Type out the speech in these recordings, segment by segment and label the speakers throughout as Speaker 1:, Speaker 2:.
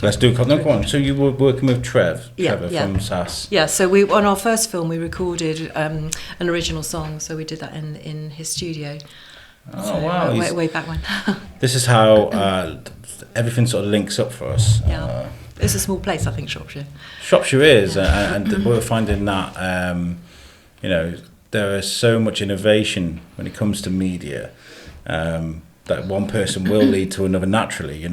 Speaker 1: let's do a couple. No, go on. So you were working with Trevor
Speaker 2: Yeah.
Speaker 1: from SAS.
Speaker 2: Yeah, so on our first film we recorded an original song, so we did that in his studio.
Speaker 1: Oh,
Speaker 2: so,
Speaker 1: wow.
Speaker 2: Way back when.
Speaker 1: This is how everything sort of links up for us.
Speaker 2: Yeah. It's a small place, I think, Shropshire.
Speaker 1: Shropshire is, and we're finding that, there is so much innovation when it comes to media. That one person will lead to another naturally,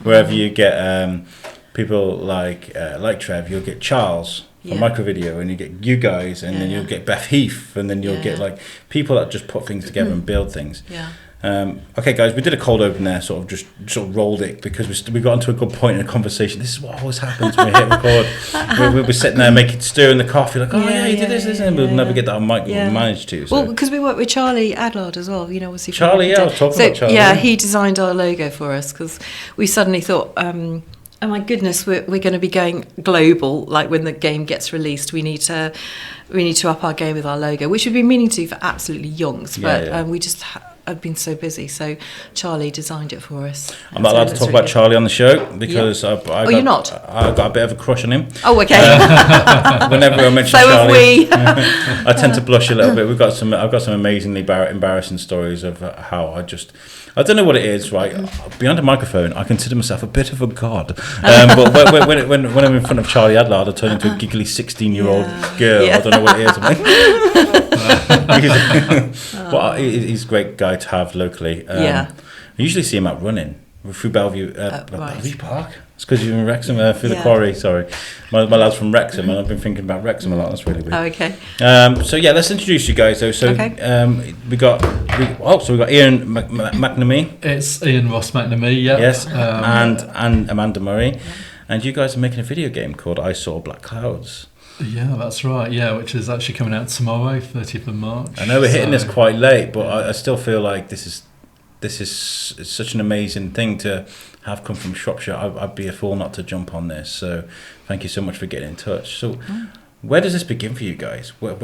Speaker 1: Wherever you get people like Trev, you'll get Charles from Microvideo, and you get you guys, and then you'll get Beth Heath, and then you'll get like people that just put things together and build things.
Speaker 2: Yeah.
Speaker 1: Okay, guys, we did a cold open there, sort of rolled it because we got into a good point in a conversation. This is what always happens when we hit record. We'll be sitting there stirring the coffee, like, you did this, and we'll never get that on mic. We'll manage to. So.
Speaker 2: Well, because we worked with Charlie Adlard as well, was he?
Speaker 1: Charlie, I was talking about Charlie.
Speaker 2: Yeah, he designed our logo for us because we suddenly thought, oh my goodness, we're going to be going global. Like when the game gets released, we need to up our game with our logo, which we've been meaning to for absolutely yonks, but we just. I've been so busy, so Charlie designed it for us.
Speaker 1: I'm not allowed to talk about Charlie on the show because I've got a bit of a crush on him.
Speaker 2: Oh, okay.
Speaker 1: Whenever I mention
Speaker 2: so
Speaker 1: Charlie,
Speaker 2: have we.
Speaker 1: I tend to blush a little bit. I've got some amazingly embarrassing stories of how I don't know what it is, right? Behind a microphone, I consider myself a bit of a god. But when I'm in front of Charlie Adlard, I turn into a giggly 16-year-old girl. I don't know what it is. I'm like, well, he's a great guy to have locally. I usually see him out running through Bellevue Park. It's because you're in Wrexham, through the quarry. Sorry, my lad's from Wrexham, and I've been thinking about Wrexham a lot. That's really weird.
Speaker 2: Oh, okay.
Speaker 1: So let's introduce you guys though. So we got Ian McNamee.
Speaker 3: It's Ian Ross McNamee. Yeah.
Speaker 1: Yes. And Amanda Murray, and you guys are making a video game called I Saw Black Clouds.
Speaker 3: Yeah, that's right. Yeah, which is actually coming out tomorrow, 30th of March.
Speaker 1: I know we're hitting this quite late, but I still feel like this is such an amazing thing to have come from Shropshire. I'd be a fool not to jump on this. So thank you so much for getting in touch. So where does this begin for you guys? Where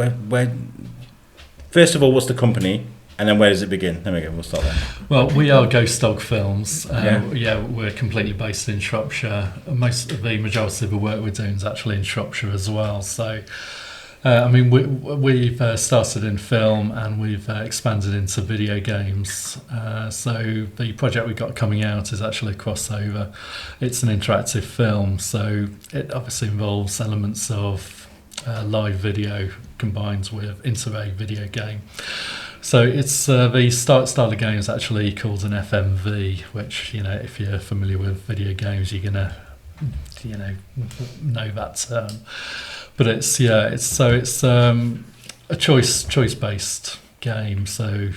Speaker 1: first of all, what's the company? And then where does it begin? There we go, we'll start there.
Speaker 3: Well, we are Ghost Dog Films. We're completely based in Shropshire. Most of the majority of the work we're doing is actually in Shropshire as well. So, we've started in film and we've expanded into video games. So the project we've got coming out is actually a crossover. It's an interactive film, so it obviously involves elements of live video combined with into a video game. So it's the style of game is actually called an FMV, which if you're familiar with video games, you're gonna know that term. But it's a choice based game. So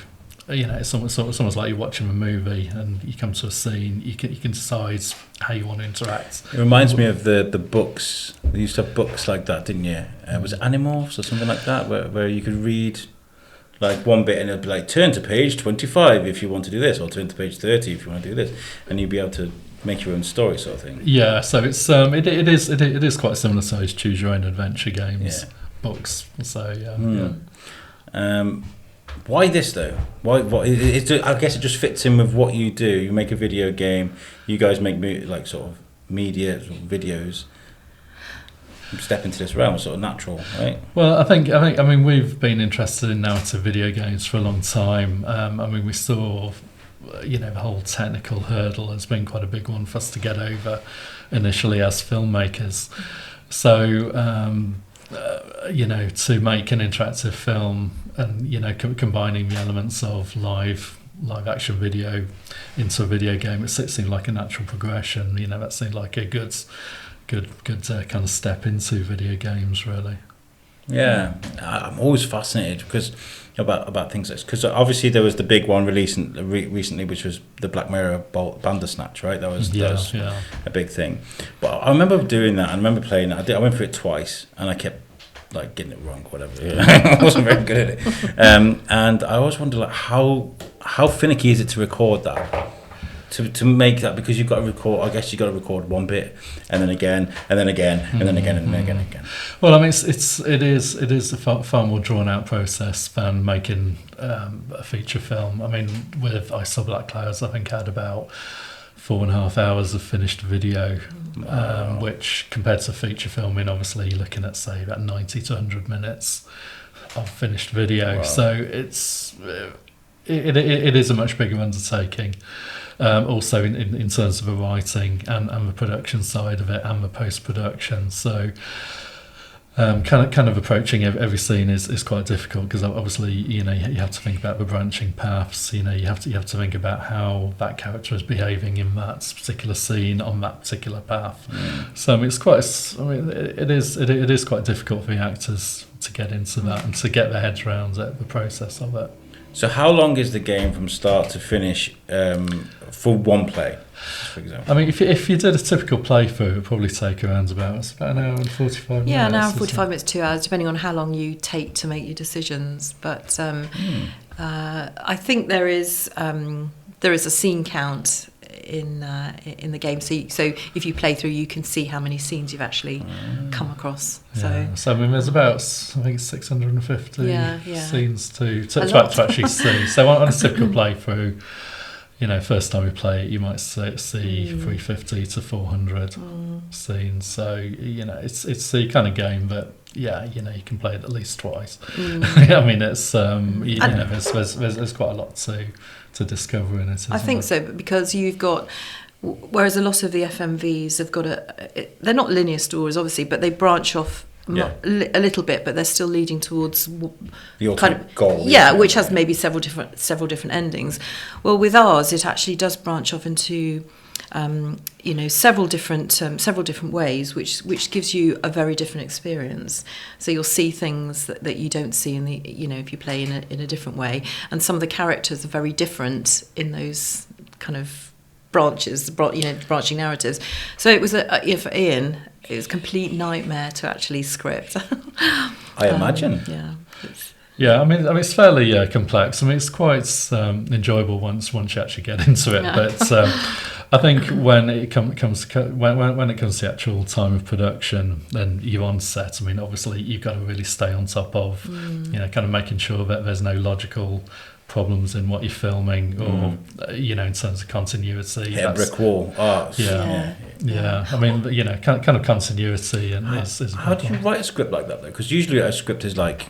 Speaker 3: it's almost like you're watching a movie and you come to a scene. You can decide how you want to interact.
Speaker 1: It reminds me of the books. You used to have books like that, didn't you? Was it Animorphs or something like that, where you could read. Like one bit and it'd be like turn to page 25 if you want to do this, or turn to page 30 if you want to do this, and you'd be able to make your own story sort of thing.
Speaker 3: Yeah, so it's it is quite similar size choose your own adventure games books. So
Speaker 1: why this though? Why I guess it just fits in with what you do. You make a video game. You guys make like sort of media sort of videos. Step into this realm, sort of natural, right?
Speaker 3: Well, I mean, we've been interested in narrative video games for a long time. We saw, the whole technical hurdle has been quite a big one for us to get over initially as filmmakers. So, to make an interactive film and, combining the elements of live action video into a video game, it seemed like a natural progression. That seemed like a good kind of step into video games, really.
Speaker 1: Yeah, I'm always fascinated because about things like this, because obviously there was the big one recently, which was the Black Mirror Bandersnatch, right? That was a big thing. But I remember doing that. I remember playing that. I went through it twice, and I kept like getting it wrong, whatever. I wasn't very good at it. And I always wondered, like, how finicky is it to record that? To make that, because you've got to record. I guess you've got to record one bit, and then again, and then again, and then again, and then again.
Speaker 3: Well, I mean, it is a far more drawn out process than making a feature film. I mean, with I Saw Black Clouds, I think I had about 4.5 hours of finished video, which compared to feature filming, obviously you're looking at say about 90 to 100 minutes of finished video.
Speaker 1: Wow.
Speaker 3: So it is a much bigger undertaking. Also in terms of the writing and the production side of it and the post-production. So kind of approaching every scene is quite difficult, because obviously you have to think about the branching paths. You have to think about how that character is behaving in that particular scene on that particular path. So it's quite. It is quite difficult for the actors to get into that and to get their heads around the process of it.
Speaker 1: So how long is the game from start to finish for one play, for example?
Speaker 3: I mean, if you did a typical playthrough, it would probably take around about an hour and 45 minutes.
Speaker 2: Yeah, an hour and 45 minutes, 2 hours, depending on how long you take to make your decisions. But I think there is a scene count in the game. So if you play through, you can see how many scenes you've actually come across.
Speaker 3: Yeah. So I mean, there's about, I think, 650 scenes to actually see. So on a typical playthrough, first time you play it, you might see 350 to 400 scenes. So it's the kind of game that you can play it at least twice. I mean, it's there's quite a lot to discover in it.
Speaker 2: I think so, because you've got, whereas a lot of the FMVs have got they're not linear stories obviously, but they branch off a little bit, but they're still leading towards
Speaker 1: the ultimate goal.
Speaker 2: Yeah, which has maybe several different endings. Well, with ours, it actually does branch off into several different ways, which gives you a very different experience. So you'll see things that you don't see in the if you play in a different way, and some of the characters are very different in those kind of branching narratives. So it was for Ian, it was a complete nightmare to actually script.
Speaker 1: I imagine.
Speaker 3: Yeah, I mean it's fairly complex. I mean, it's quite enjoyable once you actually get into it. Yeah. But I think when it comes to the actual time of production, then you're on set. I mean, obviously you've got to really stay on top of, kind of making sure that there's no logical problems in what you're filming, or in terms of continuity.
Speaker 1: Yeah, brick wall.
Speaker 3: Yeah. I mean, kind of continuity and
Speaker 1: how do you write a script like that though? Because usually a script is like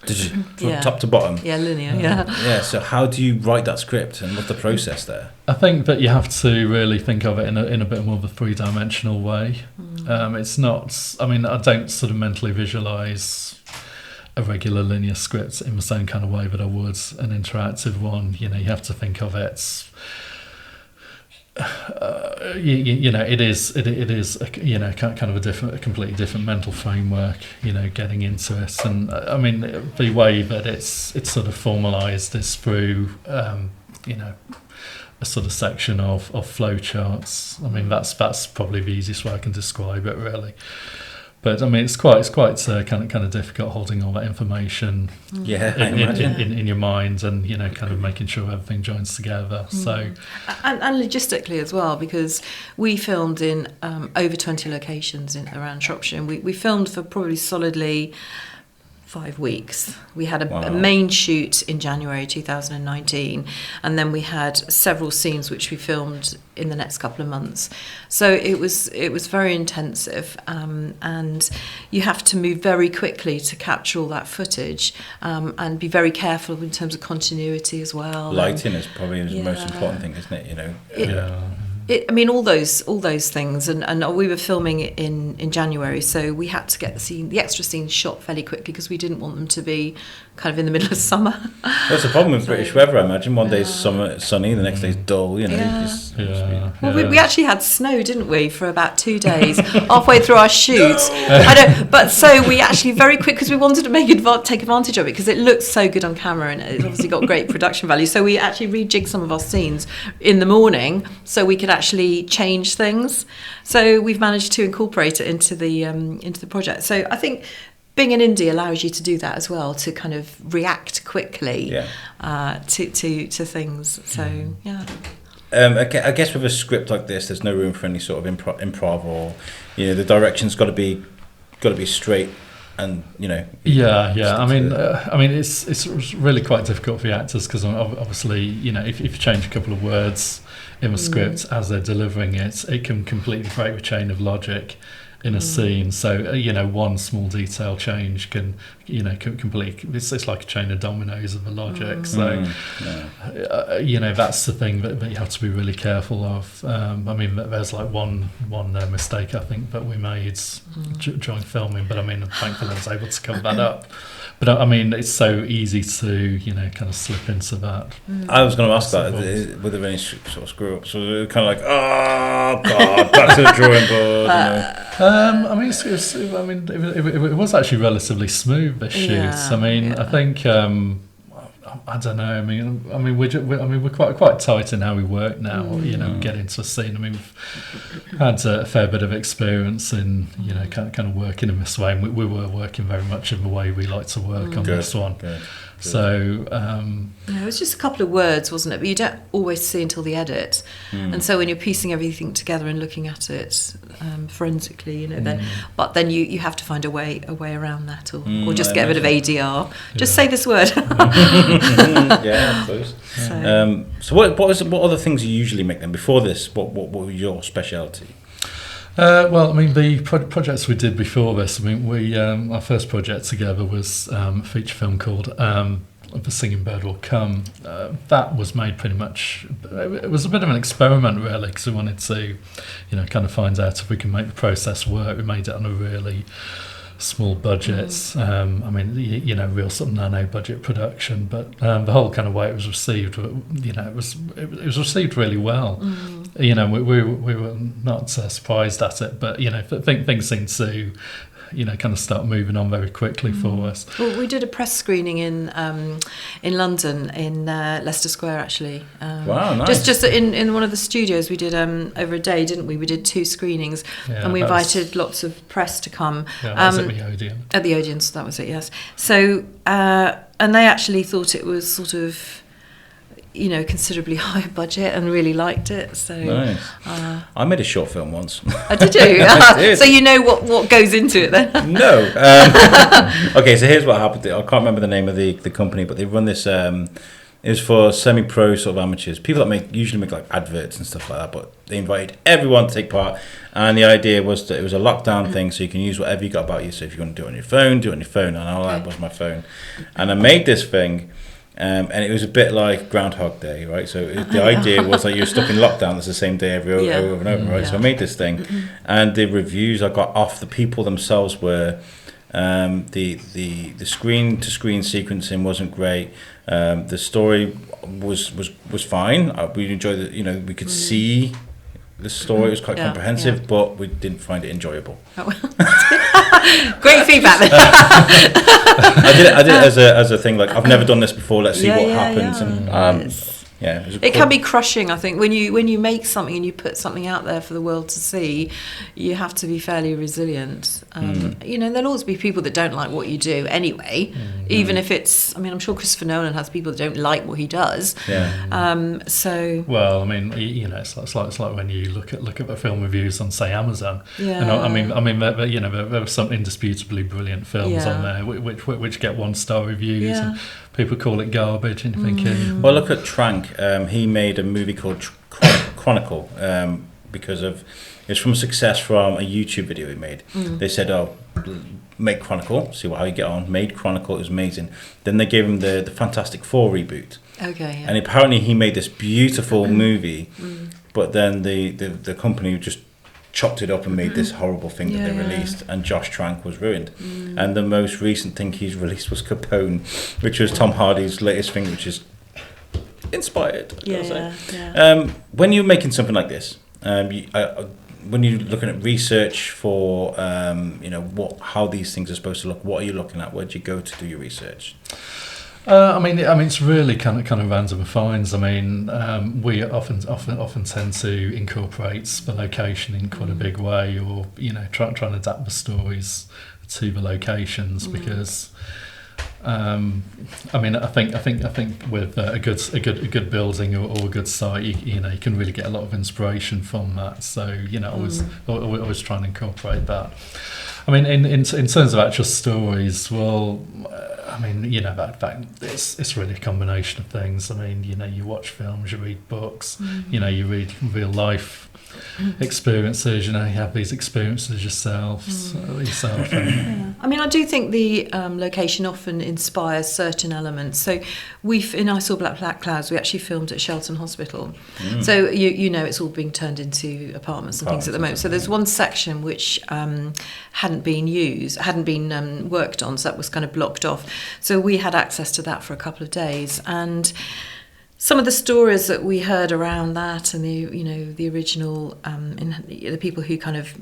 Speaker 1: from top to bottom.
Speaker 2: Yeah, linear.
Speaker 1: Yeah. So how do you write that script, and what's the process there?
Speaker 3: I think that you have to really think of it in a bit more of a three-dimensional way. It's not. I mean, I don't sort of mentally visualise a regular linear script in the same kind of way that I would an interactive one. You have to think of it. It is kind of a completely different mental framework. Getting into it, and I mean the way that it's sort of formalised is through a sort of section of flow charts. I mean that's probably the easiest way I can describe it, really. But I mean, it's quite kind of difficult holding all that information in your mind, and kind of making sure everything joins together. So
Speaker 2: and logistically as well, because we filmed in over 20 locations around Shropshire, and we filmed for probably solidly 5 weeks. We had a main shoot in January 2019, and then we had several scenes which we filmed in the next couple of months. So it was very intensive, and you have to move very quickly to capture all that footage, and be very careful in terms of continuity as well.
Speaker 1: Lighting is probably the most important thing, isn't it?
Speaker 2: I mean, all those things, and we were filming in January, so we had to get the extra scenes shot fairly quickly, because we didn't want them to be kind of in the middle of summer.
Speaker 1: That's the problem with British weather, I imagine. One day's sunny, the next day's dull.
Speaker 2: Well, we actually had snow, didn't we, for about 2 days halfway through our shoot. But so we actually very quick, because we wanted to take advantage of it, because it looked so good on camera, and it's obviously got great production value. So we actually rejigged some of our scenes in the morning, so we could actually change things. So we've managed to incorporate it into the project. So I think being an indie allows you to do that as well, to kind of react quickly to things. So
Speaker 1: I guess with a script like this, there's no room for any sort of improv, or the direction's got to be straight and
Speaker 3: I mean it's really quite difficult for the actors, because obviously if you change a couple of words in the script as they're delivering it, it can completely break the chain of logic in a scene. So one small detail change can completely, it's like a chain of dominoes of the logic. So that's the thing that you have to be really careful of. I mean, there's like one mistake I think that we made during filming, but I mean, thankfully I was able to cover that up. But I mean, it's so easy to kind of slip into that.
Speaker 1: I was going to ask that, were there any sort of screw ups? So kind of like, oh god, back to the drawing board.
Speaker 3: I mean, it was actually relatively smooth, this shoot. I mean, I think I don't know. I mean, we're quite tight in how we work now. Get into a scene. I mean, we've had a fair bit of experience in kind of working in this way. And we were working very much in the way we like to work on this one. Good. So
Speaker 2: it was just a couple of words, wasn't it? But you don't always see until the edit, and so when you're piecing everything together and looking at it forensically, then you have to find a way around that, or just get a bit of ADR. Just say this word.
Speaker 1: I suppose. So what other things you usually make then? Before this, what were your speciality?
Speaker 3: Well, I mean, the projects we did before this, I mean, we our first project together was a feature film called The Singing Bird Will Come. That was made pretty much, it was a bit of an experiment really, because we wanted to, kind of find out if we can make the process work. We made it on a really small budgets. I mean, real sort of nano budget production, but the whole kind of way it was received, it was received really well. We were not surprised at it, but things seemed to kind of start moving on very quickly for us.
Speaker 2: Well, we did a press screening in London, in Leicester Square, actually.
Speaker 1: Wow, nice.
Speaker 2: Just in one of the studios, we did over a day, didn't we? We did 2 screenings, and we invited lots of press to come.
Speaker 3: Yeah, that was at the Odeon.
Speaker 2: At the Odeon, so that was it, yes. So, and they actually thought it was sort of, considerably higher budget, and really liked it. So
Speaker 1: nice. I made a short film once.
Speaker 2: Did you?
Speaker 1: I did.
Speaker 2: So you know what goes into it then?
Speaker 1: No. Okay, so here's what happened. I can't remember the name of the company, but they run this. It was for semi-pro sort of amateurs, people that usually make like adverts and stuff like that. But they invited everyone to take part, and the idea was that it was a lockdown thing, so you can use whatever you got about you. So if you want to do it on your phone, do it on your phone. And all that was my phone, and I made this thing. And it was a bit like Groundhog Day, right? So the idea was that you're stuck in lockdown. It's the same day over and over, right? So I made this thing, and the reviews I got off the people themselves were the screen to screen sequencing wasn't great. The story was fine. We enjoyed it. We could see the story. It was quite comprehensive, but we didn't find it enjoyable.
Speaker 2: Great feedback.
Speaker 1: I did it as a thing, like I've never done this before. Let's see what happens. And
Speaker 2: it can be crushing. I think when you make something and you put something out there for the world to see, you have to be fairly resilient. There'll always be people that don't like what you do anyway, even if it's. I mean, I'm sure Christopher Nolan has people that don't like what he does. So.
Speaker 3: Well, I mean, it's like when you look at the film reviews on, say, Amazon.
Speaker 2: Yeah.
Speaker 3: And I mean, there are some indisputably brilliant films on there which get 1-star reviews.
Speaker 2: Yeah.
Speaker 3: And people call it garbage, and you're thinking.
Speaker 1: Well, look at Trank. He made a movie called Chronicle because of it's from success from a YouTube video he made. They said, "Oh, make Chronicle, see how you get on." Made Chronicle, it was amazing. Then they gave him the Fantastic Four reboot.
Speaker 2: Okay. Yeah.
Speaker 1: And apparently he made this beautiful movie, but then the company just chopped it up and made this horrible thing that they released, and Josh Trank was ruined. And the most recent thing he's released was Capone, which was Tom Hardy's latest thing, which is inspired. When you're making something like this, when you're looking at research for how these things are supposed to look, what are you looking at? Where do you go to do your research?
Speaker 3: I mean, it's really kind of random finds. I mean, we often tend to incorporate the location in quite a big way, or try and adapt the stories to the locations because. I mean, I think with a good building or a good site, you can really get a lot of inspiration from that. So always try and incorporate that. I mean, in terms of actual stories, well, I mean, that it's really a combination of things. I mean, you watch films, you read books, you read real life experiences. You have these experiences yourself.
Speaker 2: I mean, I do think the location often inspires certain elements. So in I Saw Black Clouds, we actually filmed at Shelton Hospital. So it's all being turned into apartments and things at the moment. So there's one section which hadn't been worked on, so that was kind of blocked off. So we had access to that for a couple of days, and some of the stories that we heard around that, and the original, the people who kind of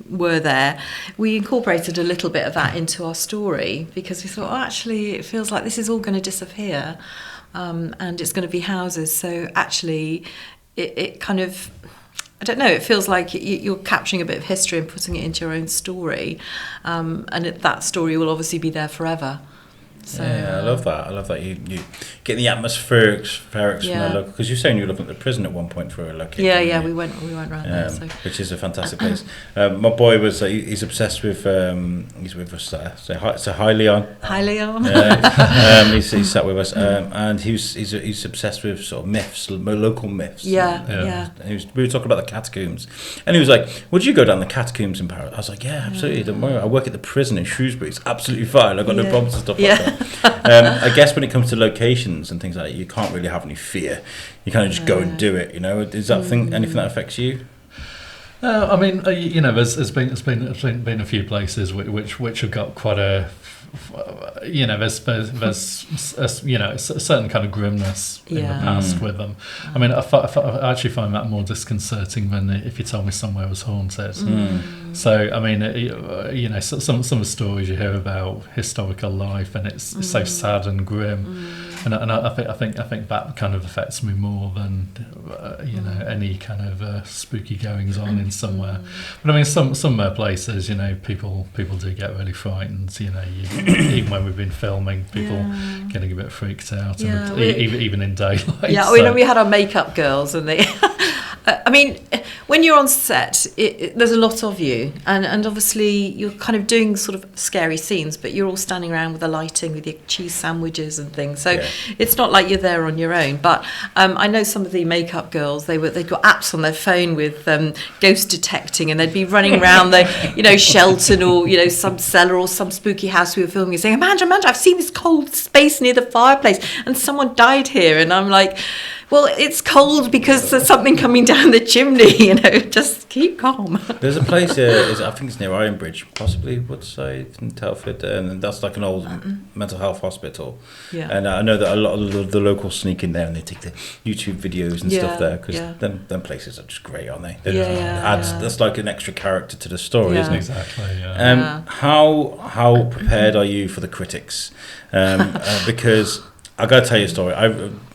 Speaker 2: were there, we incorporated a little bit of that into our story, because we thought, actually, it feels like this is all going to disappear, and it's going to be houses. So actually, it kind of, I don't know, it feels like you're capturing a bit of history and putting it into your own story, and that story will obviously be there forever. So,
Speaker 1: I love that. I love that you get the atmospherics from the local, because you're saying you were looking at the prison at one point for a location.
Speaker 2: Yeah, we went around there, so.
Speaker 1: Which is a fantastic place. My boy was he's obsessed with he's with us. So hi Leon.
Speaker 2: Hi Leon.
Speaker 1: He's sat with us, and he's obsessed with sort of myths, local myths.
Speaker 2: Yeah.
Speaker 1: We were talking about the catacombs, and he was like, "Would you go down the catacombs in Paris?" I was like, "Yeah, absolutely. Don't worry. I work at the prison in Shrewsbury. It's absolutely fine. I've got no problems and stuff like that." I guess when it comes to locations and things like that, you can't really have any fear. You kind of just go and do it. Is that anything that affects you?
Speaker 3: I mean, there's been a few places which have got quite a, there's a certain kind of grimness in the past with them. I mean, I actually find that more disconcerting than if you told me somewhere was haunted. So I mean, some of the stories you hear about historical life, and it's so sad and grim, and I think that kind of affects me more than any kind of spooky goings on in somewhere. But I mean, some places, people do get really frightened. Even when we've been filming, people getting a bit freaked out, even in daylight.
Speaker 2: Yeah, so. We had our makeup girls, and they. I mean, when you're on set, there's a lot of you, and obviously you're kind of doing sort of scary scenes, but you're all standing around with the lighting, with your cheese sandwiches and things. So it's not like you're there on your own. But I know some of the makeup girls, they'd got apps on their phone with ghost detecting, and they'd be running around the Shelton or some cellar or some spooky house we were filming, and saying, Amanda, I've seen this cold space near the fireplace, and someone died here, and I'm like, well, it's cold because there's something coming down the chimney, just keep calm.
Speaker 1: There's a place here, I think it's near Ironbridge, possibly Woodside in Telford, and that's like an old mental health hospital. Yeah. And I know that a lot of the locals sneak in there and they take the YouTube videos and stuff there, because them places are just great, aren't they? That's like an extra character to the story, isn't it?
Speaker 3: Exactly, yeah.
Speaker 1: How prepared are you for the critics? Because I got to tell you a story.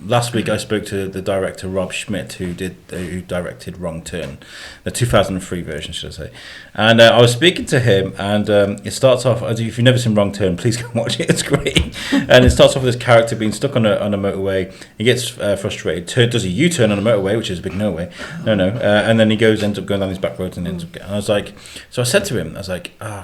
Speaker 1: Last week I spoke to the director Rob Schmidt, who directed Wrong Turn, the 2003 version, should I say. And I was speaking to him, and it starts off, if you've never seen Wrong Turn, please go and watch it. It's great. And it starts off with this character being stuck on a motorway. He gets frustrated, does a U-turn on a motorway, which is a big no, and then he ends up going down these back roads and ends up getting. I was like, so I said to him,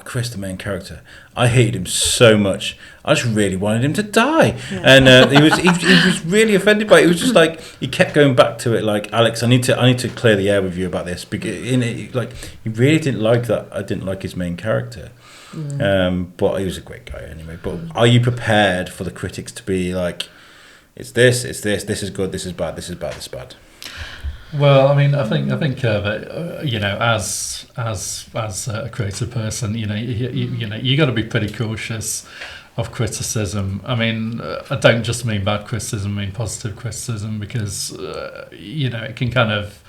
Speaker 1: Chris, the main character, I hated him so much. I just really wanted him to die, and he was really offended by it. It was just like he kept going back to it, like, Alex, I need to clear the air with you about this, because he really didn't like that. I didn't like his main character, but he was a great guy anyway. But are you prepared for the critics to be like, it's this is good, this is bad, this is bad, this is bad?
Speaker 3: Well, I mean, I think that as a creative person, you got to be pretty cautious of criticism. I mean, I don't just mean bad criticism, I mean positive criticism, because it can kind of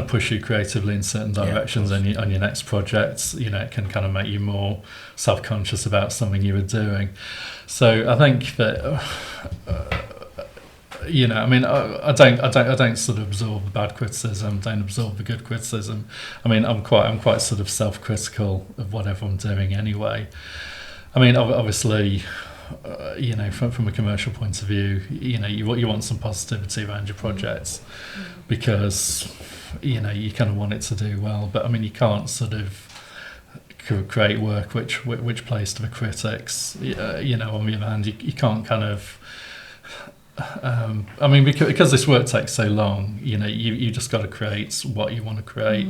Speaker 3: push you creatively in certain directions on your next projects. It can kind of make you more self-conscious about something you were doing. So I think that. I mean, I don't sort of absorb the bad criticism, don't absorb the good criticism. I mean, I'm quite sort of self-critical of whatever I'm doing anyway. I mean, obviously, from a commercial point of view, you want some positivity around your projects, because you kind of want it to do well. But I mean, you can't sort of create work which plays to the critics. On the other hand, you can't kind of. Because this work takes so long, you just got to create what you want to create,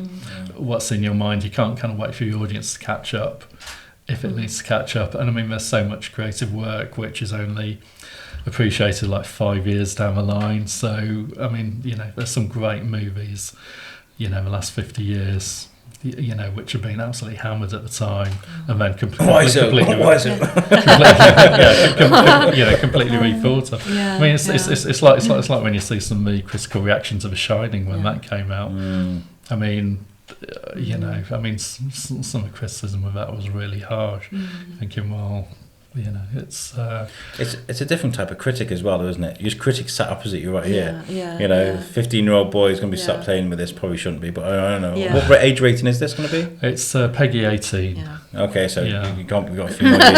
Speaker 3: what's in your mind. You can't kind of wait for your audience to catch up if it needs to catch up. And there's so much creative work which is only appreciated like 5 years down the line. So there's some great movies, the last 50 years. Which have been absolutely hammered at the time, and then completely rethought of. It's like when you see some of the critical reaction to The Shining when that came out. Some of the criticism of that was really harsh. Thinking, well, it's
Speaker 1: a different type of critic as well, isn't it? Your critic sat opposite you right here. 15-year-old boy is going to be sat playing with this, probably shouldn't be, but I don't know. What age rating is this going to be?
Speaker 3: It's Peggy 18.
Speaker 1: Okay, so we've got a few more years.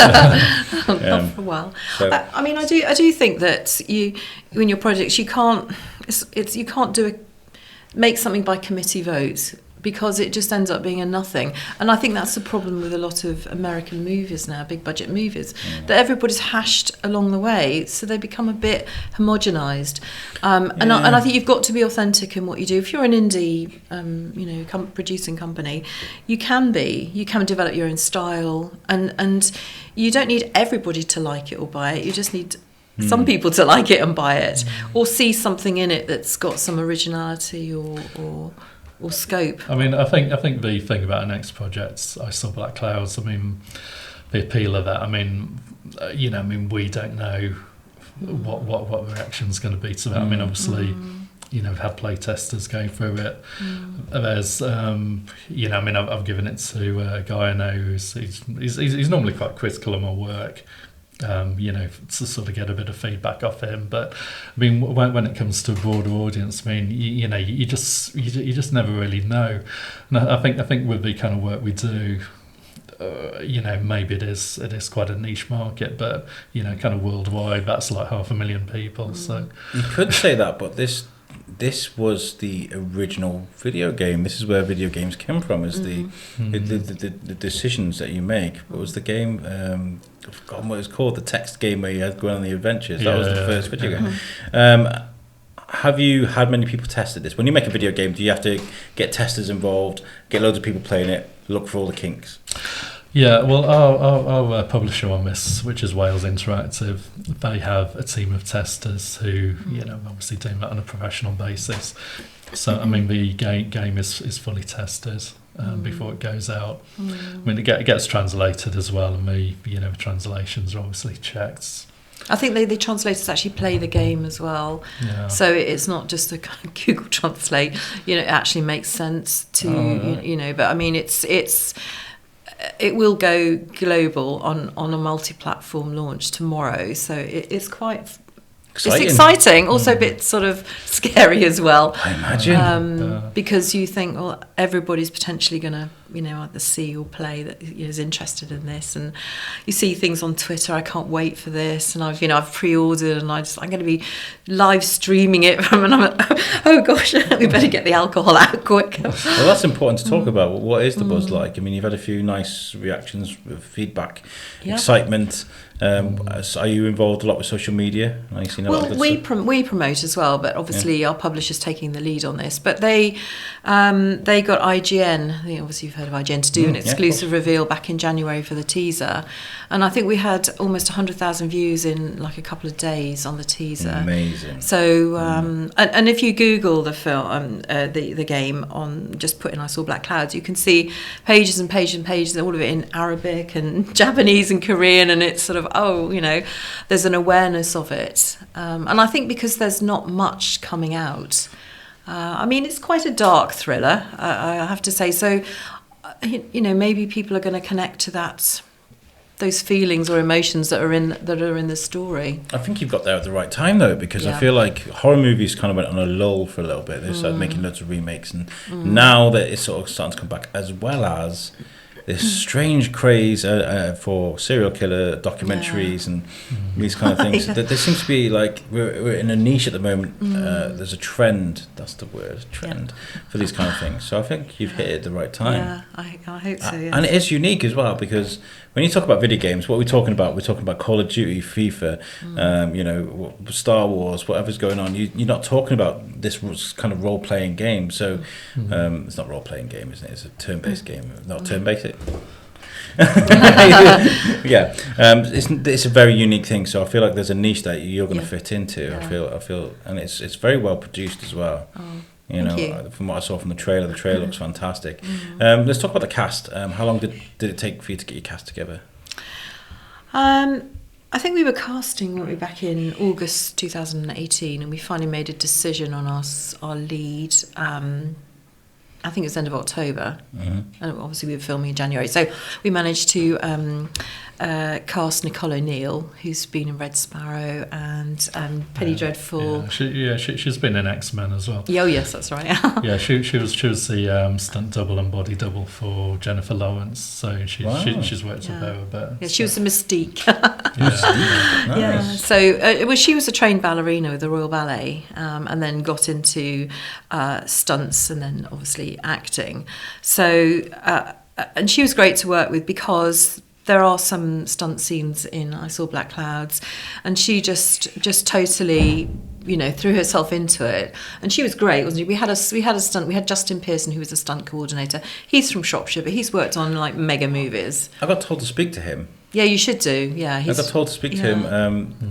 Speaker 2: Not for a while. So, I do think that in your projects you can't make something by committee vote, because it just ends up being a nothing. And I think that's the problem with a lot of American movies now, big budget movies, that everybody's hashed along the way, so they become a bit homogenised. And I think you've got to be authentic in what you do. If you're an indie, producing company, you can develop your own style, and you don't need everybody to like it or buy it. You just need some people to like it and buy it, or see something in it that's got some originality or scope.
Speaker 3: I think the thing about our next project, I Saw Black Clouds, the appeal of that, we don't know what the reaction's going to be to that. Obviously, we've had play testers going through it. There's, I've given it to a guy I know he's normally quite critical of my work. To sort of get a bit of feedback off him, but when it comes to a broader audience, you just never really know. And I think with the kind of work we do, maybe it is quite a niche market, but kind of worldwide, that's like 500,000 people. So
Speaker 1: you could say that, but this was the original video game. This is where video games came from. Is the decisions that you make. What was the game? I've forgotten what it was called. The text game where you had to go on the adventures. That was the first video game. Have you had many people tested this? When you make a video game, do you have to get testers involved, get loads of people playing it, look for all the kinks?
Speaker 3: Yeah, well, our publisher on this, which is Wales Interactive, they have a team of testers who, obviously doing that on a professional basis. So, the game is fully tested before it goes out. It gets translated as well, and the translations are obviously checked.
Speaker 2: I think the translators actually play the game as well. Yeah. So it's not just a kind of Google Translate. It actually makes sense to, but it will go global on a multi-platform launch tomorrow. So it's quite exciting. It's exciting, also a bit sort of scary as well.
Speaker 1: I imagine.
Speaker 2: Because you think, well, everybody's potentially going to, either see or play that is interested in this, and you see things on Twitter. I can't wait for this, and I've pre-ordered, and I'm going to be live streaming it from, and I'm like, oh gosh, we better get the alcohol out quick.
Speaker 1: Well, that's important to talk about. What is the buzz like? You've had a few nice reactions, feedback, excitement. Are you involved a lot with social media? Are you seeing a lot of
Speaker 2: we promote as well, but obviously our publisher's taking the lead on this. But they got IGN. I think obviously you've heard of IGN, to do an exclusive reveal back in January for the teaser, and I think we had almost 100,000 views in like a couple of days on the teaser.
Speaker 1: Amazing.
Speaker 2: So and if you Google the film, the game, on just put in I Saw Black Clouds, you can see pages and pages and pages, all of it in Arabic and Japanese and Korean, and it's sort of there's an awareness of it, and I think because there's not much coming out. It's quite a dark thriller, I have to say. So, maybe people are going to connect to those feelings or emotions that are in the story.
Speaker 1: I think you've got there at the right time, though, because I feel like horror movies kind of went on a lull for a little bit. They started making loads of remakes, and now that it's sort of starting to come back, as well as this strange craze for serial killer documentaries and these kind of things. There seems to be like we're in a niche at the moment. There's a trend. That's the word, trend, for these kind of things. So I think you've hit it at the right time.
Speaker 2: Yeah, I hope so. Yes.
Speaker 1: And it is unique as well, because when you talk about video games, what are we talking about? We're talking about Call of Duty, FIFA, Star Wars, whatever's going on. You're not talking about this kind of role-playing game. So it's not role-playing game, isn't it? It's a turn-based game. Not turn-based. Yeah, it's a very unique thing. So I feel like there's a niche that you're going to fit into. I feel, and it's very well produced as well. From what I saw from the trailer looks fantastic. Let's talk about the cast. How long did it take for you to get your cast together?
Speaker 2: I think we were casting, weren't we, back in August 2018, and we finally made a decision on our lead. I think it was the end of October, and obviously we were filming in January. So we managed to cast Nicole O'Neill, who's been in Red Sparrow and Penny Dreadful.
Speaker 3: She's been in X-Men as well.
Speaker 2: Oh yes, that's right.
Speaker 3: Yeah, she was the stunt double and body double for Jennifer Lawrence. So she's worked with her a bit.
Speaker 2: Yeah, she was the Mystique.
Speaker 1: Nice.
Speaker 2: Yeah. So she was a trained ballerina with the Royal Ballet, and then got into stunts and then obviously acting. So and she was great to work with because there are some stunt scenes in I Saw Black Clouds, and she just totally threw herself into it, and she was great, wasn't she? We had Justin Pearson, who was a stunt coordinator. He's from Shropshire, but he's worked on like mega movies.
Speaker 1: I got told to speak to him.
Speaker 2: Yeah, you should do. Yeah,
Speaker 1: I got told to speak to him.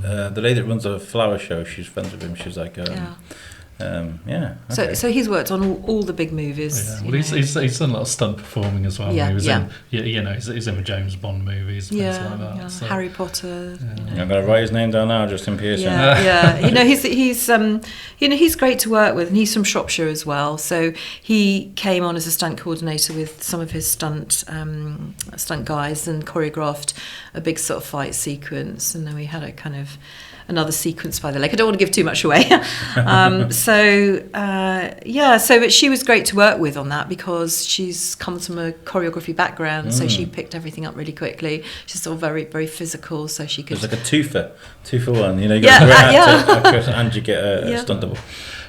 Speaker 1: The lady that runs a flower show, she's friends with him. She was like, okay.
Speaker 2: So he's worked on all the big movies.
Speaker 3: Yeah. Well, he's done a lot of stunt performing as well. He was in he's in the James Bond movies, things like that.
Speaker 2: Yeah.
Speaker 3: So.
Speaker 2: Harry Potter.
Speaker 1: I'm going to write his name down now, Justin Pearson.
Speaker 2: Yeah. He's great to work with, and he's from Shropshire as well. So he came on as a stunt coordinator with some of his stunt guys and choreographed a big sort of fight sequence, and then we had a kind of another sequence by the lake. I don't want to give too much away. But she was great to work with on that because she's comes from a choreography background, so she picked everything up really quickly. She's all very, very physical, so she could...
Speaker 1: It's like a two for one, you get a great actress and you get a stunt double.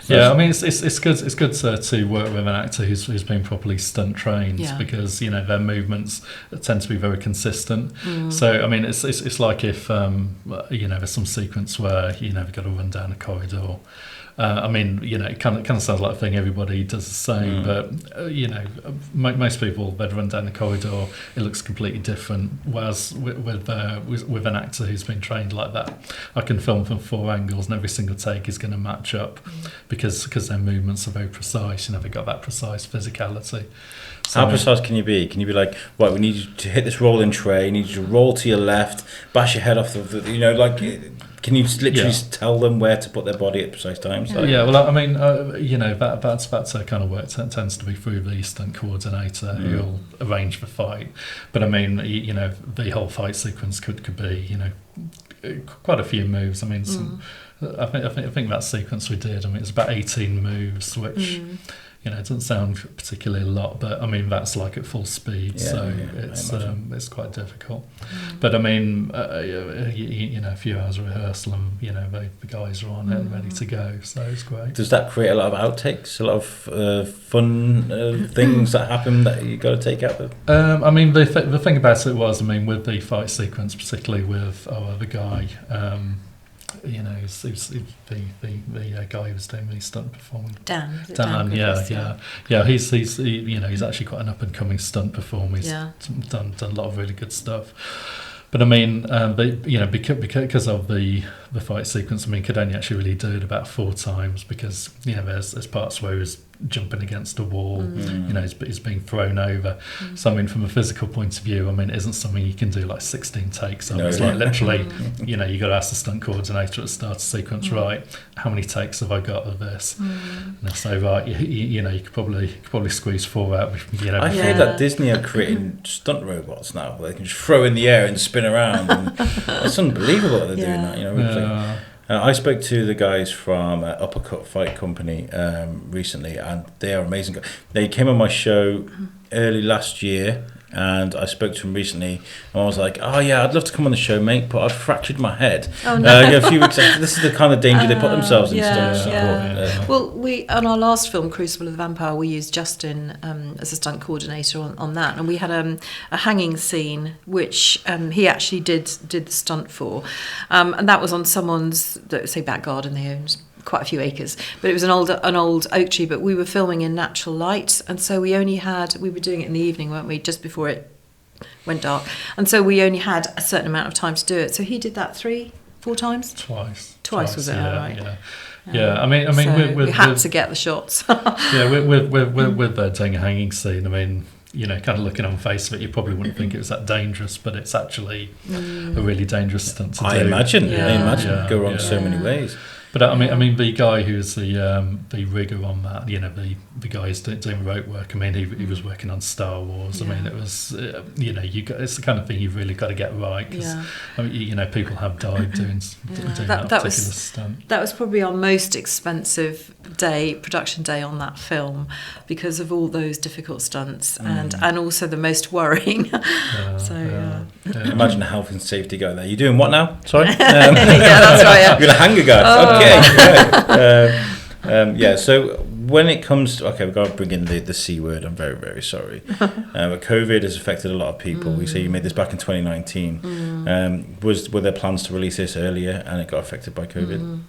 Speaker 3: Yeah, I mean it's good to work with an actor who's been properly stunt trained because their movements tend to be very consistent. So I mean it's like if there's some sequence where you've got to run down a corridor. It kind of sounds like a thing everybody does the same, but most people, they'd run down the corridor, it looks completely different. Whereas with an actor who's been trained like that, I can film from 4 angles, and every single take is going to match up because their movements are very precise. They've got that precise physicality. So
Speaker 1: how precise can you be? Can you be like, right, we need you to hit this rolling tray, you need you to roll to your left, bash your head off can you just literally tell them where to put their body at precise times?
Speaker 3: That's that kind of work tends to be through the stunt coordinator who'll arrange the fight. But I mean, the whole fight sequence could be, quite a few moves. I mean, I think that sequence we did, it's about 18 moves, which... it doesn't sound particularly a lot, but I mean that's like at full speed, it's quite difficult. But I mean, a few hours of rehearsal, and the guys are on it and ready to go, so it's great.
Speaker 1: Does that create a lot of outtakes, a lot of fun things that happen that you got to take out of?
Speaker 3: I mean, the thing about it was, with the fight sequence, particularly with the guy. He's the guy who was doing the stunt performing. Dan, he's actually quite an up and coming stunt performer. He's done a lot of really good stuff. But I mean, because of the fight sequence, could only actually really do it about 4 times because there's parts where he's jumping against a wall, he's being thrown over. So from a physical point of view, it isn't something you can do like 16 takes of. It's like literally, you got to ask the stunt coordinator at the start of the sequence, right? How many takes have I got of this? And they say, right, you could probably squeeze 4 out.
Speaker 1: I hear that Disney are creating stunt robots now where they can just throw in the air and spin around, and it's unbelievable that they're doing that. I spoke to the guys from Uppercut Fight Company recently, and they are amazing. They came on my show early last year and I spoke to him recently, and I was like, "Oh yeah, I'd love to come on the show, mate, but I've fractured my head."
Speaker 2: Oh, no.
Speaker 1: A few weeks after. This is the kind of danger they put themselves in.
Speaker 2: Well, we on our last film, Crucible of the Vampire, we used Justin as a stunt coordinator on that, and we had a hanging scene which he actually did the stunt for, and that was on someone's, say, back garden. They owned quite a few acres, but it was an old oak tree, but we were filming in natural light, and so we were doing it in the evening, weren't we, just before it went dark, and so we only had a certain amount of time to do it. So he did that 3-4 times. Twice was it?
Speaker 3: Yeah,
Speaker 2: right.
Speaker 3: Yeah. I mean,
Speaker 2: so we had to get the shots.
Speaker 3: Yeah, with doing a hanging scene, I mean, kind of looking on face of it, you probably wouldn't think it was that dangerous, but it's actually a really dangerous stunt to do.
Speaker 1: I imagine go wrong so many ways.
Speaker 3: But I mean, the guy who's the rigger on that, the guy who's doing rope work. I mean, he was working on Star Wars. I mean, it was, it's the kind of thing you've really got to get right. Because I mean, people have died doing that particular stunt.
Speaker 2: That was probably our most expensive production day on that film, because of all those difficult stunts and also the most worrying.
Speaker 1: Imagine a health and safety guy there. You doing what now? Sorry.
Speaker 2: Yeah, that's right. Yeah.
Speaker 1: You're gonna hang a guy. Okay. So when it comes to, we've got to bring in the C word. I'm very, very sorry. But COVID has affected a lot of people. We say you made this back in 2019. Were there plans to release this earlier and it got affected by COVID?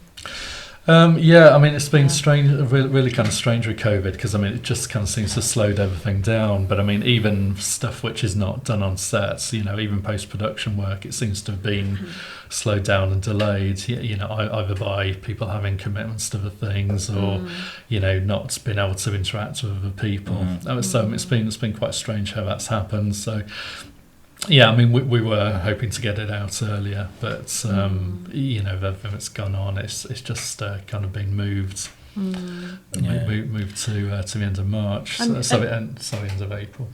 Speaker 3: I mean, it's been strange, really kind of strange with COVID, because I mean, it just kind of seems to have slowed everything down. But I mean, even stuff which is not done on sets, even post-production work, it seems to have been slowed down and delayed. Either by people having commitments to the things, or not being able to interact with other people. So it's been quite strange how that's happened. So. Yeah, I mean, we were hoping to get it out earlier, but everything that's gone on, it's just kind of been moved. Moved to the end of March. End of April.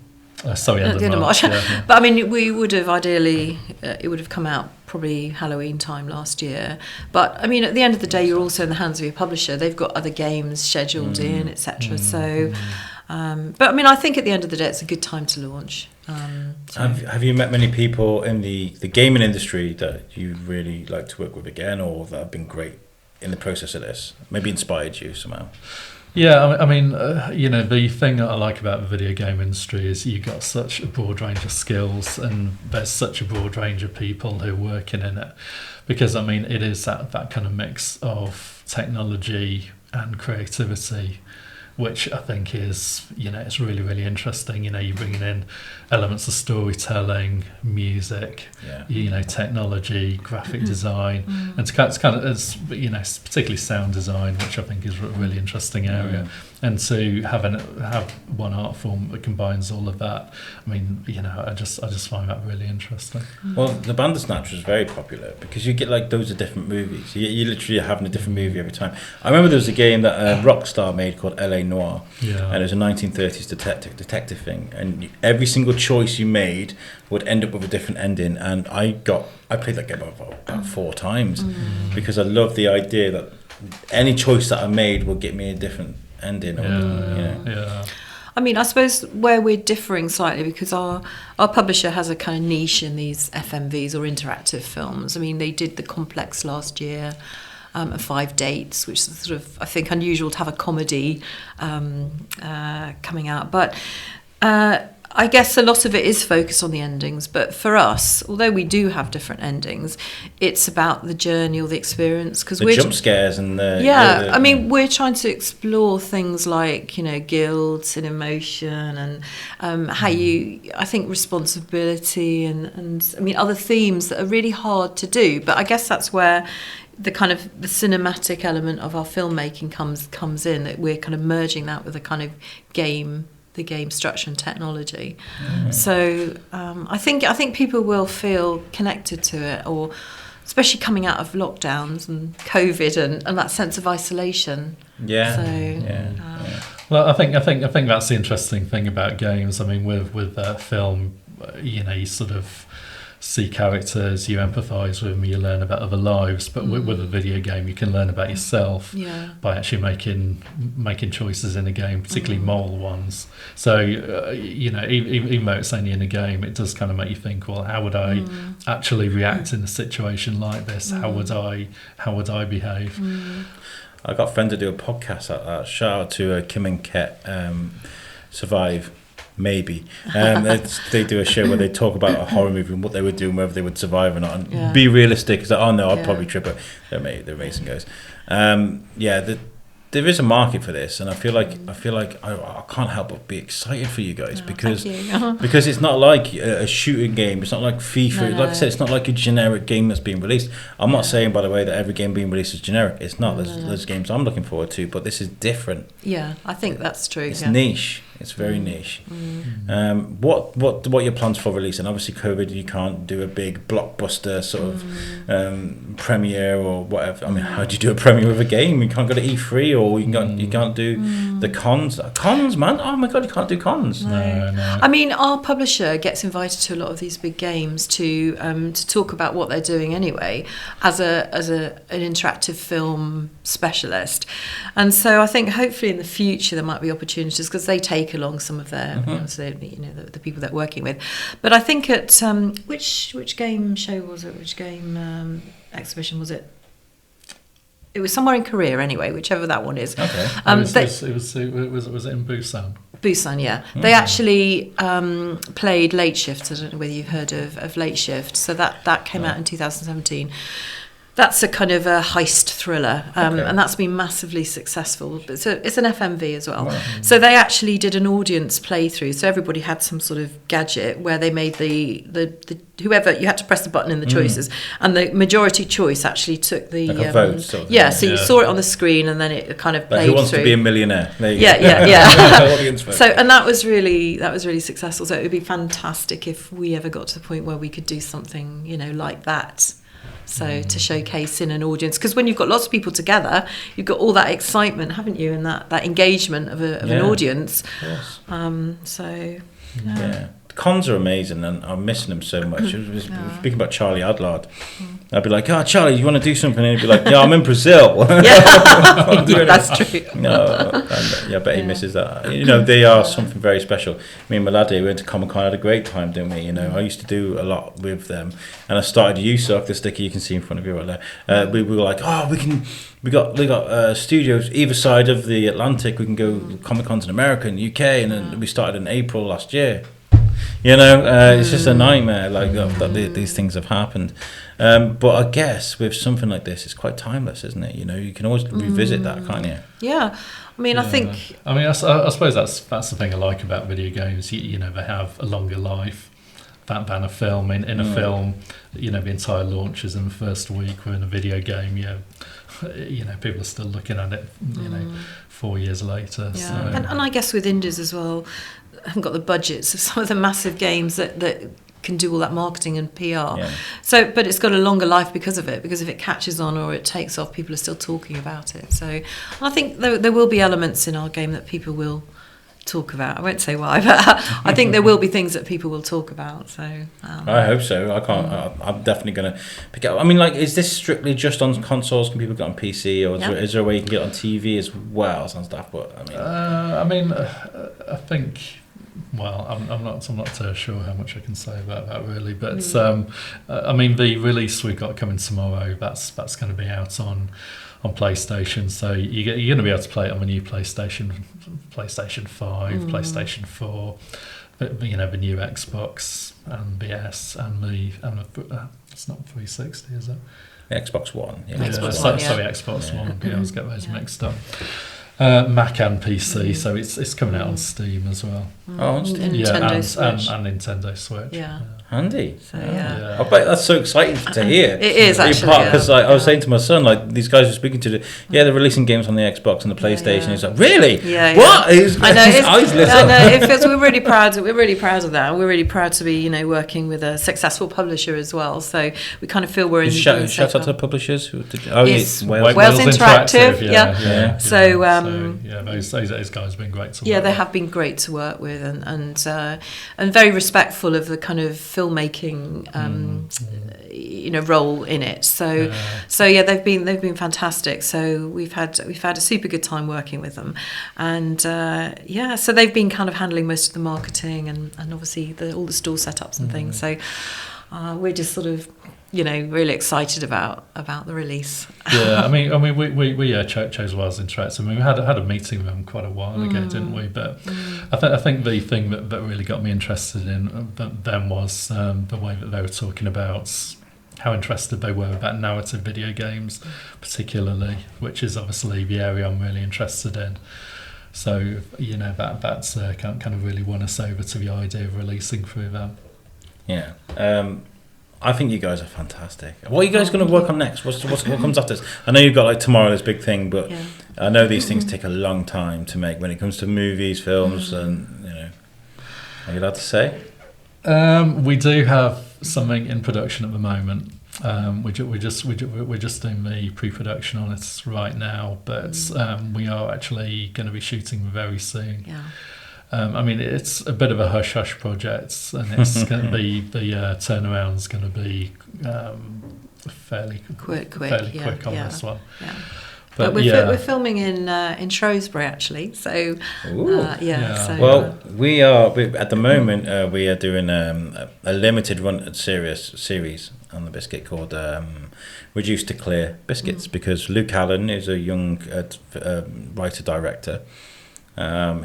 Speaker 3: End of March.
Speaker 2: Yeah. But I mean, we would have ideally, it would have come out probably Halloween time last year. But I mean, at the end of the day, you're also in the hands of your publisher. They've got other games scheduled in, etc. So. But I mean, I think at the end of the day, it's a good time to launch.
Speaker 1: Have you met many people in the gaming industry that you really like to work with again, or that have been great in the process of this? Maybe inspired you somehow?
Speaker 3: Yeah, I mean, the thing that I like about the video game industry is you've got such a broad range of skills, and there's such a broad range of people who are working in it. Because, I mean, it is that kind of mix of technology and creativity, which I think is, it's really, really interesting. You're bringing in elements of storytelling, music, technology, graphic design, and it's kind of, particularly sound design, which I think is a really interesting area. And to have one art form that combines all of that, I mean, I just find that really interesting.
Speaker 1: Well, the Bandersnatch was very popular because you get like those are different movies. You literally having a different movie every time. I remember there was a game that Rockstar made called LA Noire, and it was a 1930s detective thing, and every single choice you made would end up with a different ending. And I played that game about 4 times because I love the idea that any choice that I made would get me a different ending.
Speaker 2: I mean, I suppose where we're differing slightly, because our publisher has a kind of niche in these FMVs or interactive films. I mean, they did The Complex last year, 5 Dates, which is sort of, I think, unusual to have a comedy coming out. But I guess a lot of it is focused on the endings, but for us, although we do have different endings, it's about the journey or the experience. Because
Speaker 1: the jump scares and
Speaker 2: I mean, we're trying to explore things like guilt and emotion and how I think responsibility and I mean other themes that are really hard to do. But I guess that's where the kind of the cinematic element of our filmmaking comes in. That we're kind of merging that with a kind of the game structure and technology. So I think people will feel connected to it, or especially coming out of lockdowns and COVID and that sense of isolation.
Speaker 3: Well, I think that's the interesting thing about games. I mean, with film, you sort of see characters, you empathise with them, you learn about other lives. But with a video game, you can learn about yourself by actually making choices in a game, particularly moral ones. So even though it's only in a game, it does kind of make you think, well, how would I actually react in a situation like this? How would I behave?
Speaker 1: I got a friend to do a podcast. Shout out to Kim and Ket, Survive. Maybe they do a show where they talk about a horror movie and what they would do and whether they would survive or not, and be realistic. Because I'd probably trip it. They're amazing guys. There is a market for this, and I feel like I can't help but be excited for you guys because it's not like a shooting game. It's not like FIFA. Like I said, it's not like a generic game that's being released. I'm not saying, by the way, that every game being released is generic. It's not. There's games I'm looking forward to, but this is different.
Speaker 2: Yeah, I think that's true.
Speaker 1: It's niche. It's very niche. What are your plans for release? And obviously COVID, you can't do a big blockbuster sort of premiere or whatever. I mean, how do you do a premiere with a game? You can't go to E3 or you can't do the cons. Cons, man! Oh my God, you can't do cons.
Speaker 3: No.
Speaker 2: I mean, our publisher gets invited to a lot of these big games to talk about what they're doing anyway, as an interactive film specialist, and so I think hopefully in the future there might be opportunities because they take along some of their the people they're working with. But I think at which game show was it? Which game exhibition was it? It was somewhere in Korea anyway, whichever that one is.
Speaker 3: Okay. Was it in Busan?
Speaker 2: Busan, yeah. They actually played Late Shift. I don't know whether you've heard of Late Shift. So that came out in 2017. That's a kind of a heist thriller, and that's been massively successsul. It's an FMV as well. Wow. So they actually did an audience playthrough. So everybody had some sort of gadget where they made the whoever, you had to press the button in the choices, and the majority choice actually took the
Speaker 1: like a vote. Sort of
Speaker 2: so you saw it on the screen, and then it kind of played
Speaker 1: Who Wants
Speaker 2: through.
Speaker 1: to Be a Millionaire? There you
Speaker 2: go.
Speaker 1: Audience vote.
Speaker 2: So and that was really successful. So it would be fantastic if we ever got to the point where we could do something like that. So to showcase in an audience, because when you've got lots of people together, you've got all that excitement, haven't you, and that engagement of an audience.
Speaker 1: Cons are amazing, and I'm missing them so much. Speaking about Charlie Adlard, I'd be like, Charlie, you want to do something? And he'd be like, I'm in Brazil.
Speaker 2: That's true.
Speaker 1: I bet he misses that. They are something very special. Me and my laddie went to Comic-Con, had a great time, didn't we? I used to do a lot with them, and I started USOC, the sticker you can see in front of you right there. We were like, we got studios either side of the Atlantic. We can go Comic-Cons in America and UK, and then we started in April last year. It's just a nightmare that these things have happened. But I guess with something like this, it's quite timeless, isn't it? You can always revisit that, can't you?
Speaker 2: Yeah. I mean, I think...
Speaker 3: I suppose that's the thing I like about video games. They have a longer life than a film. In a film, the entire launch is in the first week. We're in a video game, people are still looking at it, 4 years later.
Speaker 2: Yeah.
Speaker 3: So.
Speaker 2: And I guess with indies as well, I haven't got the budgets of some of the massive games that can do all that marketing and PR. Yeah. So, but it's got a longer life because of it. Because if it catches on or it takes off, people are still talking about it. So, I think there will be elements in our game that people will talk about. I won't say why, but I think there will be things that people will talk about. So,
Speaker 1: I hope so. I can't. I'm definitely going to pick it up. I mean, is this strictly just on consoles? Can people get on PC, or is there a way you can get on TV as well and stuff? But I think. Well, I'm not sure how much I can say about that really, but the release we've got coming tomorrow, that's going to be out on PlayStation, so you're going to be able to play it on the new PlayStation 5, PlayStation 4, but the new Xbox and the S and the it's not 360, is it? The Xbox One.
Speaker 3: Sorry, Xbox One. I was getting those mixed up. Mac and PC, so it's coming out on Steam as well.
Speaker 1: On Steam.
Speaker 2: Nintendo Switch.
Speaker 3: And Nintendo Switch.
Speaker 2: Yeah.
Speaker 1: Handy.
Speaker 2: So,
Speaker 1: I bet that's so exciting to hear.
Speaker 2: It is actually.
Speaker 1: Because I was saying to my son, these guys were speaking to they're releasing games on the Xbox and the PlayStation. He's like, really?
Speaker 2: Yeah.
Speaker 1: What?
Speaker 2: I know. It feels we're really proud. We're really proud of that. We're really proud to be working with a successful publisher as well. So we kind of feel we're in.
Speaker 1: Shout out to the publishers who did.
Speaker 2: It's
Speaker 1: Wales
Speaker 2: Interactive.
Speaker 3: Yeah.
Speaker 2: So
Speaker 3: those guys have been great to work with.
Speaker 2: Yeah, they have been great to work with. with, and very respectful of the kind of filmmaking role in it. So they've been fantastic. So we've had a super good time working with them, and so they've been kind of handling most of the marketing and obviously all the store setups and things. So we're just sort of really excited about the release.
Speaker 3: Yeah, I mean, we chose Wales Interactive. I mean, we had a meeting with them quite a while ago, didn't we? But I think the thing that really got me interested in them was the way that they were talking about how interested they were about narrative video games, particularly, which is obviously the area I'm really interested in. So that's kind of really won us over to the idea of releasing through them.
Speaker 1: Yeah. I think you guys are fantastic. What are you guys going to work on next? What comes after this? I know you've got like tomorrow this big thing, but I know these things take a long time to make when it comes to movies, films, and are you allowed to say?
Speaker 3: We do have something in production at the moment. We're just doing the pre-production on it right now, but we are actually going to be shooting very soon.
Speaker 2: Yeah.
Speaker 3: I mean, it's a bit of a hush-hush project, and it's going to be the turnaround's going to be fairly quick on this one.
Speaker 2: Yeah. But we're filming in Shrewsbury actually, so
Speaker 1: we are at the moment we are doing a limited run series on the biscuit called Reduced to Clear Biscuits, because Luke Allen is a young writer director.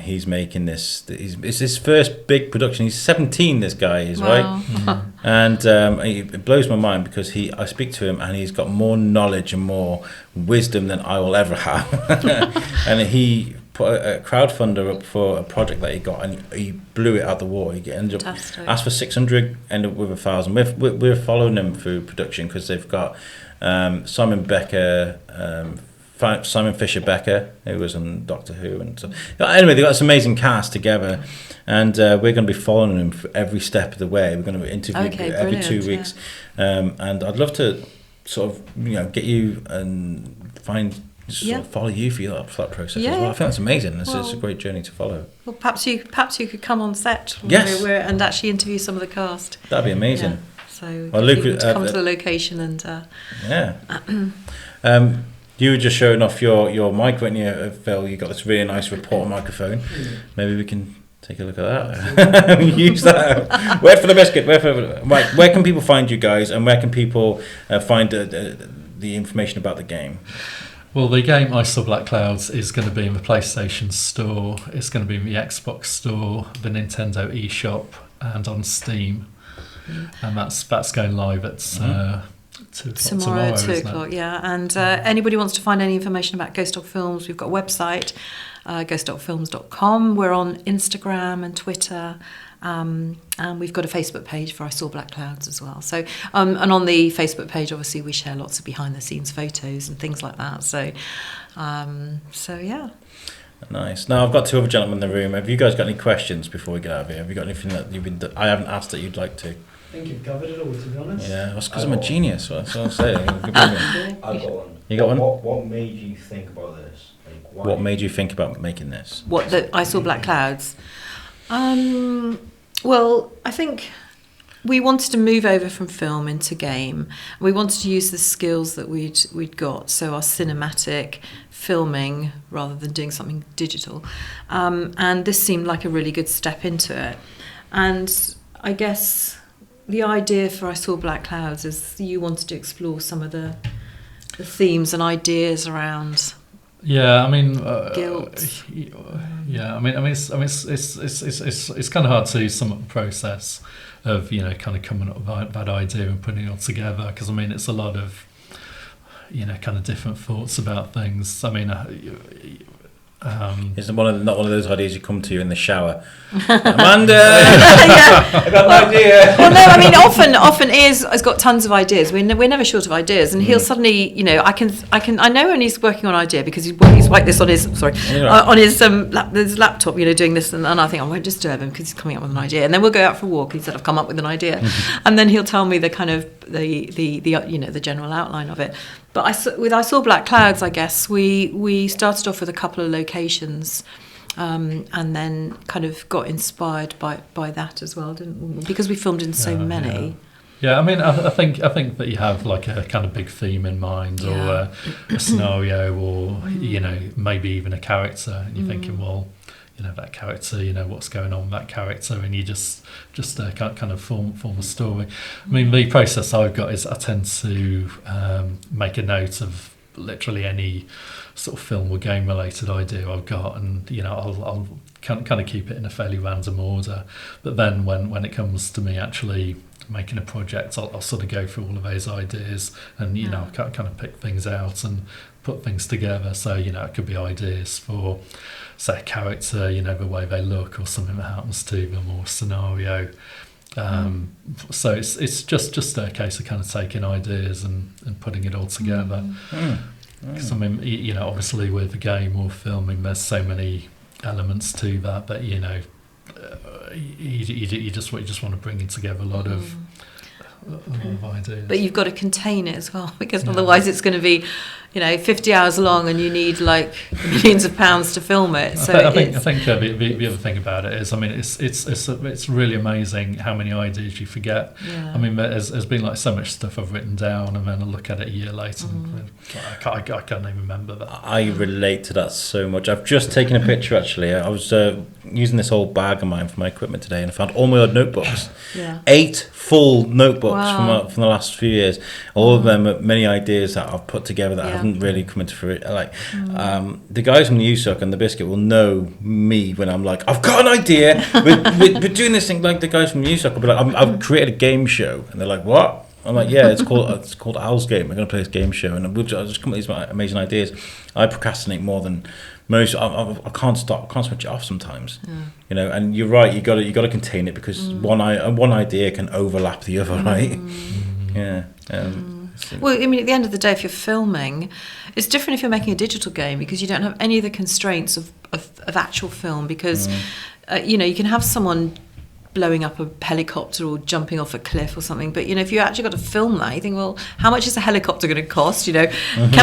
Speaker 1: He's making this. It's his first big production. He's 17. This guy is right, and it blows my mind because I speak to him and he's got more knowledge and more wisdom than I will ever have. And he put a crowdfunder up for a project that he got, and he blew it out the water. He ended up asked for 600, ended up with 1,000. We're following them through production because they've got Simon Fisher Becker, who was on Doctor Who, and so anyway, they got this amazing cast together, and we're going to be following them for every step of the way. We're going to interview every 2 weeks, and I'd love to sort of get you and follow you for that process as well. I think that's amazing. It's a great journey to follow.
Speaker 2: Well, perhaps you could come on set, and actually interview some of the cast.
Speaker 1: That'd be amazing.
Speaker 2: Yeah. So
Speaker 1: Luke,
Speaker 2: come to the location and
Speaker 1: you were just showing off your mic, weren't you, Phil? You got this really nice reporter microphone. Maybe we can take a look at that. Use that. Wait for the biscuit. Where can people find you guys, and where can people find the information about the game?
Speaker 3: Well, the game I Saw Black Clouds is going to be in the PlayStation Store. It's going to be in the Xbox Store, the Nintendo eShop, and on Steam. And that's going live at tomorrow at 2 o'clock.
Speaker 2: Yeah. And anybody wants to find any information about Ghost Dog Films, we've got a website, ghostdogfilms.com. We're on Instagram and Twitter, and we've got a Facebook page for I Saw Black Clouds as well. So and on the Facebook page, obviously, we share lots of behind the scenes photos and things like that. So yeah.
Speaker 1: Nice. Now I've got two other gentlemen in the room. Have you guys got any questions before we get out of here? Have you got anything that I haven't asked that you'd like to?
Speaker 4: I think you've covered it all, to be honest.
Speaker 1: Yeah, that's because I'm a genius. That's what I'm saying.
Speaker 4: I've got one.
Speaker 1: You got one?
Speaker 4: What made you think about this?
Speaker 1: What made you think about making this?
Speaker 2: I Saw Black Clouds. Well, I think we wanted to move over from film into game. We wanted to use the skills that we'd got, so our cinematic filming rather than doing something digital. And this seemed like a really good step into it. And I guess the idea for I Saw Black Clouds is you wanted to explore some of the themes and ideas around.
Speaker 3: Yeah, I mean,
Speaker 2: guilt.
Speaker 3: Yeah, I mean, it's kind of hard to sum up the process of kind of coming up with that idea and putting it all together, because I mean it's a lot of kind of different thoughts about things. I mean,
Speaker 1: it's not one of those ideas you come to in the shower. Amanda, I got an idea.
Speaker 2: Well, no, I mean, often Ian's has got tons of ideas. We're never short of ideas, and he'll suddenly, I know when he's working on an idea because he's like this on his on his laptop, doing this, and I think I won't disturb him because he's coming up with an idea, and then we'll go out for a walk. He said, I've come up with an idea, and then he'll tell me the kind of the general outline of it. But with I Saw Black Clouds, I guess we started off with a couple of locations and then kind of got inspired by that as well, didn't we? Because we filmed in so many.
Speaker 3: Yeah, I mean, I think that you have like a kind of big theme in mind, or a scenario, or maybe even a character, and you're thinking, well, that character, what's going on with that character, and you just kind of form a story. I mean, the process I've got is I tend to make a note of literally any sort of film or game related idea I've got, and I'll kind of keep it in a fairly random order. But then when it comes to me actually making a project, I'll sort of go through all of those ideas and kind of pick things out and put things together. So it could be ideas for, say, a character, the way they look, or something that happens to them, or a scenario. So it's just a case of kind of taking ideas and putting it all together. Because I mean, obviously with a game or filming, there's so many elements to that you just want to bring in together a lot of ideas.
Speaker 2: But you've got to contain it as well, because otherwise it's going to be 50 hours long, and you need like millions of pounds to film it. So
Speaker 3: I think the other thing about it is, I mean, it's really amazing how many ideas you forget. I mean, there's been like so much stuff I've written down, and then I look at it a year later and I can't even remember that.
Speaker 1: I relate to that so much. I've just taken a picture actually. I was using this old bag of mine for my equipment today, and I found all my old notebooks. 8 full notebooks from the last few years. All of them are many ideas that I've put together that haven't really come into fruition. Like the guys from the USUC and the Biscuit will know me when I'm like, I've got an idea. We're doing this thing. Like the guys from the USUC will be like, I've created a game show, and they're like, what? I'm like, yeah, it's called Owl's Game. We're going to play this game show, and I've just come up with these amazing ideas. I procrastinate more than most. I can't stop. I can't switch it off sometimes. And you're right. You got to contain it, because one idea can overlap the other, right?
Speaker 2: Well, I mean, at the end of the day, if you're filming, it's different if you're making a digital game, because you don't have any of the constraints of actual film, because you can have someone blowing up a helicopter or jumping off a cliff or something, but if you actually got to film that, you think, well, how much is a helicopter going to cost? Can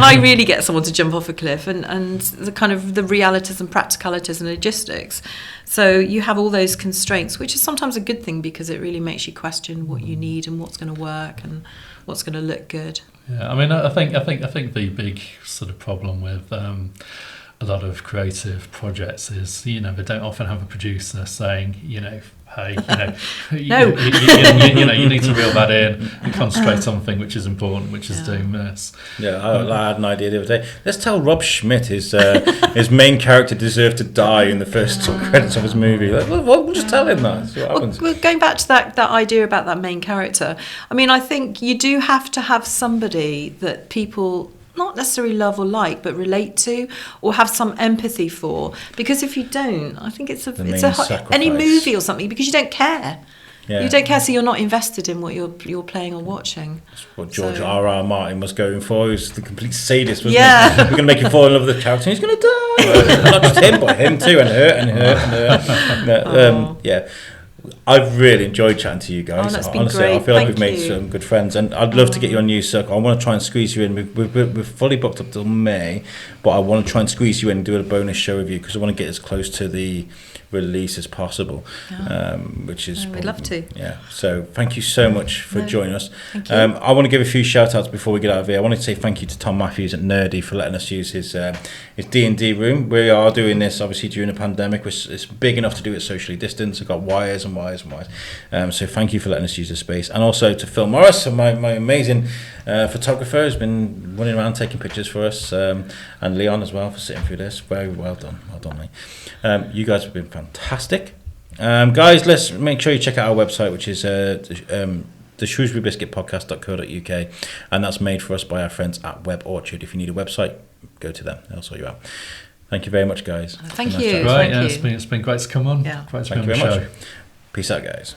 Speaker 2: I really get someone to jump off a cliff, and the kind of the realities and practicalities and logistics. So you have all those constraints, which is sometimes a good thing, because it really makes you question what you need and what's going to work and what's going to look good.
Speaker 3: I mean, I think the big sort of problem with a lot of creative projects is they don't often have a producer saying hey,
Speaker 2: No.
Speaker 3: you need to reel that in and concentrate on something which is important, which is doing this.
Speaker 1: I had an idea the other day. Let's tell Rob Schmidt his main character deserved to die in the first credits of his movie. Like, we'll just tell him that. That's what happens.
Speaker 2: Well, going back to that idea about that main character, I mean, I think you do have to have somebody that people not necessarily love or like, but relate to or have some empathy for. Because if you don't, I think it's any movie or something, because you don't care. You don't care, so you're not invested in what you're playing or watching.
Speaker 1: That's what George R.R. Martin was going for. He was the complete sadist, wasn't he? We're going to make you fall in love with the character, and he's going to die. Not just him, but him too, and her. I've really enjoyed chatting to you guys.
Speaker 2: That's been
Speaker 1: Honestly,
Speaker 2: great.
Speaker 1: I feel like
Speaker 2: Thank
Speaker 1: we've made
Speaker 2: you.
Speaker 1: some good friends, and I'd love to get you on News Circle. I want to try and squeeze you in. We're fully booked up till May, but I want to try and squeeze you in and do a bonus show with you, because I want to get as close to the release as possible, which is
Speaker 2: we'd love to.
Speaker 1: So thank you so much for joining us.
Speaker 2: Thank you.
Speaker 1: I want to give a few shout outs before we get out of here. I want to say thank you to Tom Matthews at Nerdy for letting us use his D&D room. We are doing this obviously during a pandemic, which is big enough to do it socially distanced. I've got wires and wires and wires, so thank you for letting us use the space. And also to Phil Morris, my amazing photographer, who's been running around taking pictures for us, and Leon as well for sitting through this. Very well done, mate. You guys have been fantastic. Guys, let's make sure you check out our website, which is the Shrewsbury Biscuit podcast.co.uk, and that's made for us by our friends at Web Orchard. If you need a website, go to them, they'll sort you out. Thank you very much, guys.
Speaker 2: Thank you.
Speaker 3: Right, it's been great to come on.
Speaker 2: Yeah.
Speaker 3: Great to
Speaker 1: Thank
Speaker 3: be
Speaker 1: you
Speaker 3: on
Speaker 1: very
Speaker 3: the
Speaker 1: much.
Speaker 3: show.
Speaker 1: Peace out, guys.